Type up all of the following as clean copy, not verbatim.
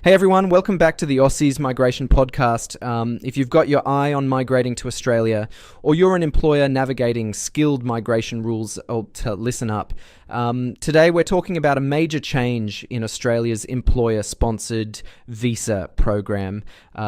Hey everyone, welcome back to the Aussizz Migration Podcast. If you've got your eye on migrating to Australia, or you're an employer navigating skilled migration rules, listen up. Today we're talking about a major change in Australia's employer-sponsored visa program,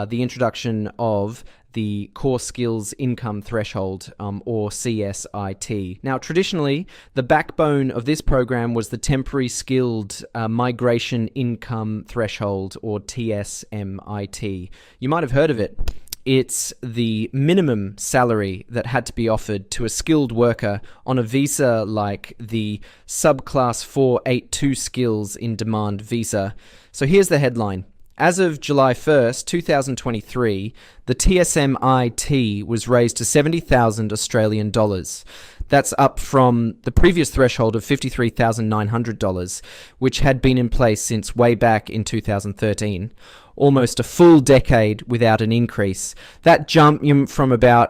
the introduction of the Core Skills Income Threshold, or CSIT. Now, traditionally, the backbone of this program was the Temporary Skilled Migration Income Threshold, or TSMIT. You might have heard of it. It's the minimum salary that had to be offered to a skilled worker on a visa like the Subclass 482 Skills in Demand visa. So here's the headline. As of July 1st, 2023, the TSMIT was raised to 70,000 Australian dollars. That's up from the previous threshold of $53,900, which had been in place since way back in 2013. Almost a full decade without an increase. That jump from about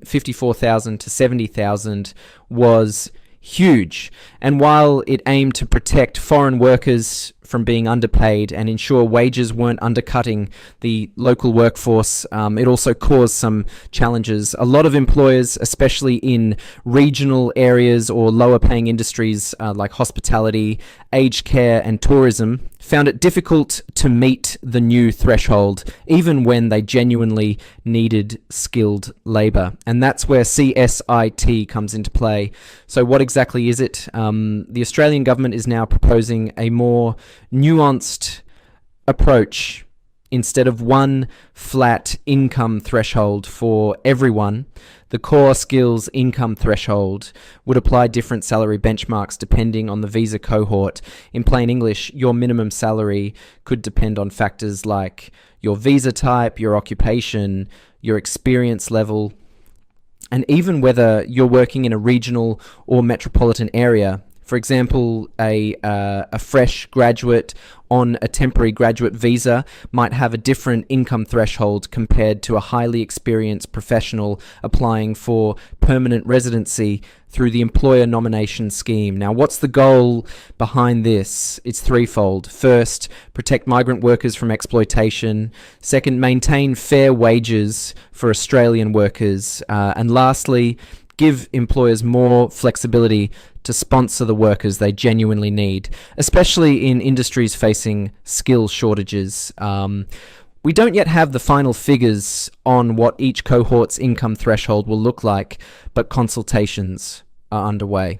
54,000 to 70,000 was huge. And while it aimed to protect foreign workers from being underpaid and ensure wages weren't undercutting the local workforce, it also caused some challenges. A lot of employers, especially in regional areas or lower paying industries like hospitality, aged care and tourism, found it difficult to meet the new threshold, even when they genuinely needed skilled labour. And that's where CSIT comes into play. So what exactly is it? The Australian government is now proposing a more nuanced approach. Instead of one flat income threshold for everyone, the Core Skills Income Threshold would apply different salary benchmarks depending on the visa cohort. In plain English, your minimum salary could depend on factors like your visa type, your occupation, your experience level, and even whether you're working in a regional or metropolitan area. For example, a fresh graduate on a temporary graduate visa might have a different income threshold compared to a highly experienced professional applying for permanent residency through the employer nomination scheme. Now, what's the goal behind this? It's threefold. First, protect migrant workers from exploitation. Second, maintain fair wages for Australian workers. And lastly, give employers more flexibility to sponsor the workers they genuinely need, especially in industries facing skill shortages. We don't yet have the final figures on what each cohort's income threshold will look like, but consultations are underway.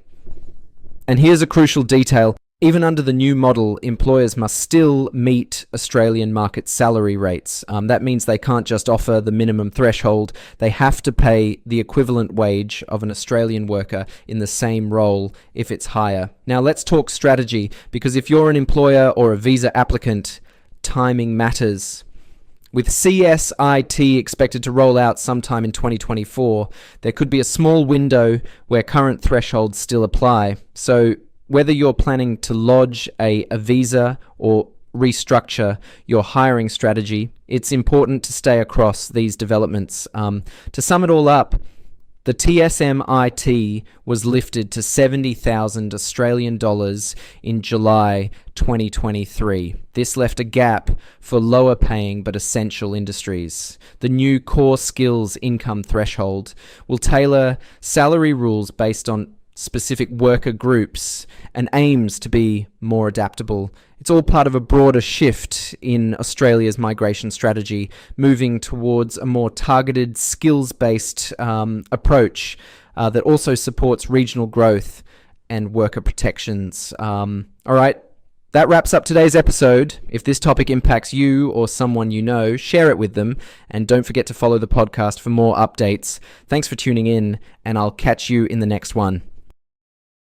And here's a crucial detail. Even under the new model, employers must still meet Australian market salary rates. That means they can't just offer the minimum threshold. They have to pay the equivalent wage of an Australian worker in the same role if it's higher. Now let's talk strategy, because if you're an employer or a visa applicant, timing matters. With CSIT expected to roll out sometime in 2024, there could be a small window where current thresholds still apply. So whether you're planning to lodge a visa or restructure your hiring strategy, it's important to stay across these developments. To sum it all up, the TSMIT was lifted to 70,000 Australian dollars in July 2023. This left a gap for lower paying but essential industries. The new Core Skills Income Threshold will tailor salary rules based on specific worker groups and aims to be more adaptable. It's all part of a broader shift in Australia's migration strategy, moving towards a more targeted, skills-based approach that also supports regional growth and worker protections. All right, that wraps up today's episode. If this topic impacts you or someone you know, share it with them, and don't forget to follow the podcast for more updates. Thanks for tuning in, and I'll catch you in the next one.